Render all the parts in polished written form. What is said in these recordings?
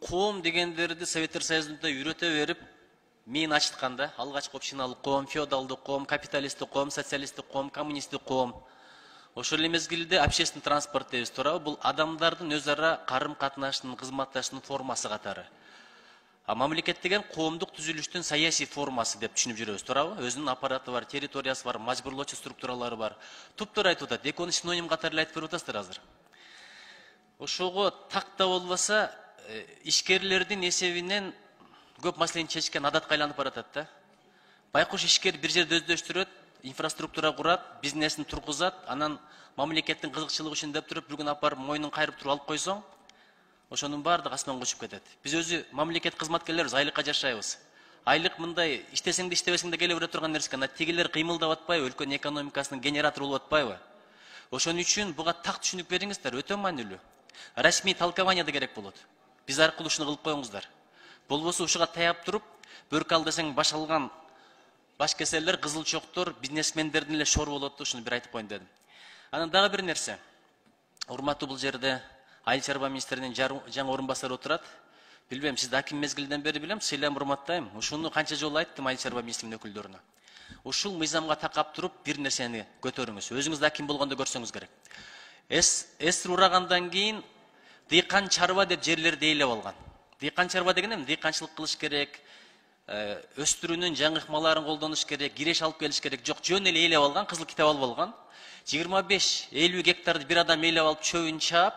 Коом дегендерди Советтер Союзунда үйрөтө берип, мен ачытканда алгачкы общиналык коом, феодалдык коом, капиталисттик коом, социалисттик коом, коммунисттик коом. Ошол эле мезгилде общественный транспорт дейбиз туурабы? Бул адамдардын өз ара карым катнашынын, кызматташуунун формасы катары. А мамлекет деген коомдук түзүлүштүн саясий формасы деп түшүнүп жүрөбүз, туурабы? Өзүнүн аппараты бар, территориясы бар, мажбурлоочу структуралары бар. Туптуура айтып атат. Экөөнү синоним катары эле айтып берип атасыздар азыр. Ошого такта болбосо, ишкерлердин эсебинен көп маселени чечкен адатка айланып баратат да. Байкуш ишкер бир жерде өздөштүрөт, инфраструктура курат, бизнесин тургузат, анан мамлекеттин кызыкчылыгы үчүн деп туруп, бир күн алып барып мойнун кайрып туруп алып койсоң, ошонун баардыгы асманга учуп кетет. Биз өзү мамлекет кызматкерлерибиз, айлыкка жашайбыз. Айлык мындай иштесең да иштебесең да келе бере турган нерсе экен. Тигилер кыймылдап атпайбы, өлкөнүн экономикасынын генератору болуп атпайбы? Ошон үчүн буга так түшүнүк бериңиздер, өтө маанилүү. Расмий толкование да керек болот. Биз аркылуу ушуну кылып коюңуздар. Болбосо ушуга таяп туруп, бөркө ал десең баш алган баш кеселер, кызыл чоктор, бизнесмендердин эле шор болот да, ушуну бир айтып коеюн дедим. Анан дагы бир нерсе. Урматтуу, бул жерде Айыл чарба министринин жаңы орун басары отурат. Билбейм, сизди аким мезгилден бери билем, сыйлайм, урматтайм. Ушуну канча жолу айттым Айыл чарба министринин өкүлдөрүнө. Ушул мыйзамга такап туруп бир нерсени көтөрүңүз. Өзүңүз аким болгондо көрсөңүз керек. Эсир урагандан кийин дыйкан чарба деп жерлерди ээлеп алган. Дыйкан чарба деген эми дыйканчылык кылыш керек, өстүрүүнүн жаңы ыкмаларын колдонуш керек, киреш алып келиш керек. Жок, жөн эле ээлеп алган, кызыл китеп алып алган. 25-50 гектарды бир адам ээлеп алып, чөбүн чаап,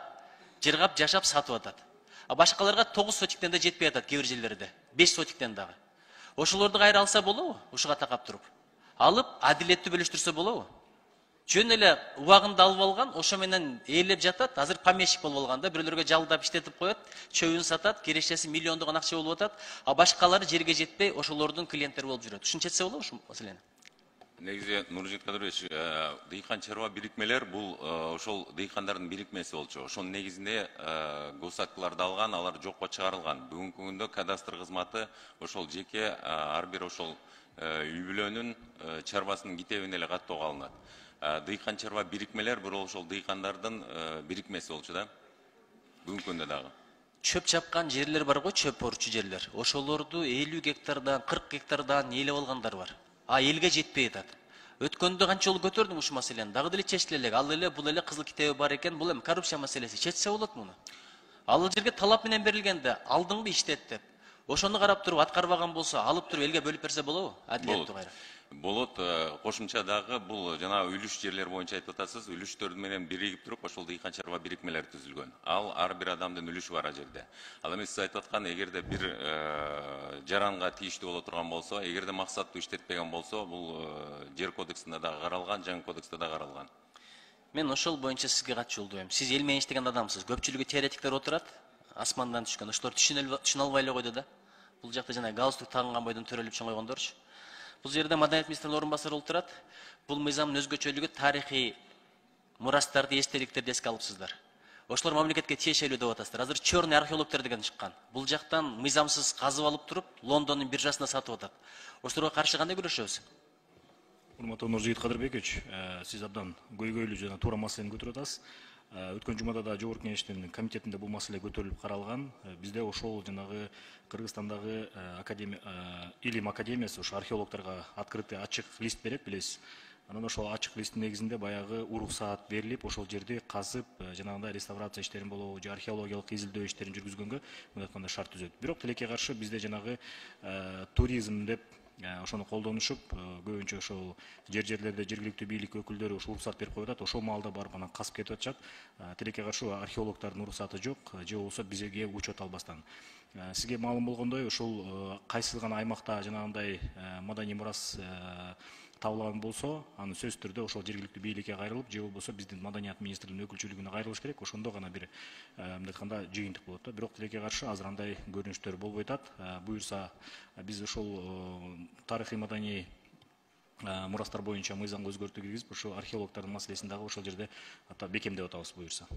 жыргап, жашап сатып атат. А башкаларга 9 сотиктен да жетпей атат кээ бир жерлерде. 5 сотиктен дагы. Ошолорду кайра алса болобу? Ушуга такап туруп. Алып, адилеттүү бөлүштүрсө болобу? Жөн эле убагында алып алган, ошо менен ээлеп жатат, азыр помещик болуп алган да, бирөөлөргө жалдап иштетип коет, чөбүн сатат, кирешеси миллиондогон акча болуп атат, а башкалары жерге жетпей ошолордун клиенттери болуп жүрөт. Ушуну чечсе болобу ушул маселени? Негизи Нуржит Кадырович, дыйкан чарба бирикмелер бул ошол дыйкандардын бирикмеси болчу. Ошонун негизинде госактыларды алган, алар жокко чыгарылган. Бүгүнкү күндө кадастр кызматы ошол жеке ар бир ошол үй бүлөнүн чарбасынын китебине эле каттоого алынат. Дыйкан чарба бирикмелер бул ошол дыйкандардын бирикмеси болчу да. Бүгүнкү күндө дагы. Чөп чапкан жерлер бар го, чөп орчу жерлер. Ошолорду 50 гектардан, 40 гектардан ээлеп алгандар бар. А элге жетпей атат. Өткөндө канча жолу көтөрдүм ушул маселени. Дагы деле чечиле элек. Ал эле бул эле кызыл китеби бар экен. Бул эми коррупция маселеси. Чечсе болот муну. Ал жерге талап менен берилгенде, алдыңбы иштет деп. Ошону карап туруп аткарбаган болсо, алып туруп элге бөлүп берсе болобу? Адилеттүү кайра. Болот, кошумча дагы бул жана үлүш жерлер боюнча айтып атасыз. Үлүштөр менен биригип туруп ошол дыйкан чарба бирикмелер түзүлгөн. Ал ар бир адамдын үлүшү бар жерде. Ал эми сиз айтып аткан, эгерде бир жаранга тийиштүү боло турган болсо, эгерде максаттуу иштетпеген болсо, бул жер кодексинде дагы каралган, жаңы кодексте дагы каралган. Мен ошол боюнча сизге кат жолдойм. Сиз эл менен иштеген адамсыз. Көпчүлүгү теоретиктер отурат, асмандан түшкөн. Ошолор түшүнө албай эле койду да. Бул жакта жана галстук тагынган бойдон төрөлүп чоң койгондорчу. Бул жерде маданият министринин орун басары отурат. Бул мыйзамдын өзгөчөлүгү тарыхый мурастарды, эстеликтерди эске алыпсыздар. Ошолор мамлекетке тиешелүү деп атасыздар. Азыр черный археологтор деген чыккан. Бул жактан мыйзамсыз казып алып туруп, Лондондун биржасына сатып атат. Ошолорго каршы кандай күрөшөбүз? Урматтуу Нуржигит Кадырбекович, сиз абдан көйгөйлүү жана туура маселени көтөрүп атасыз. Өткөн жумада да Жогорку Кеңештин комитетинде бул маселе көтөрүлүп каралган. Бизде ошол жанагы Кыргызстандагы илим академиясы ошо археологторго открытый ачык лист берет, билесиз. Анан ошол ачык листтин негизинде баягы уруксаат берилип, ошол жерди казып, жанагындай реставрация иштерин болобу, же археологиялык изилдөө иштерин жүргүзгөнгө мындай айтканда шарт түзөт. Бирок тилекке каршы бизде жанагы туризм деп ошону колдонушуп, көбүнчө ошол жерлерде жергиликтүү бийлик өкүлдөрү ошо уруксаат берип коюп атат. Ошол маалда барып анан казып кетип атышат. Тилекке каршы археологдордун уруксааты жок, же болбосо бизге учет албастан. Сизге маалым болгондой, ошол кайсы гана аймакта жанагындай маданий мурас табылган болсо, аны сөзсүз түрдө ошол жергиликтүү бийликке кайрылып, же болбосо биздин маданият министрлигинин өкүлчүлүгүнө кайрылыш керек. Ошондо гана бир мындай айтканда жыйынтык болот да. Бирок тилекке каршы азыр андай көрүнүштөр болбой атат. Буюрса биз ошол тарыхый маданий мурастар боюнча мыйзамга өзгөртүү киргизип, ошо археологдордун маселесин дагы ошол жерде бекемдеп атабыз буюрса.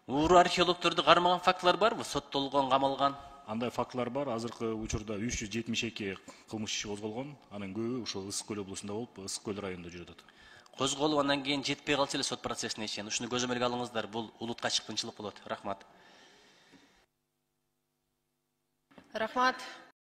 Ууру археологторду кармаган фактылар барбы? Соттолгон, камалган? Андай фактылар бар. Азыркы учурда 372 кылмыш иши козголгон. Анын көбү ошол Ысык көл облусунда болуп, Ысык көл районунда жүрүп атат. Козголуп андан кийин жетпей калса эле сот процессине чейин. Ушуну көзөмөлгө алыңыздар. Бул улутка чыккынчылык болот. Рахмат. Рахмат.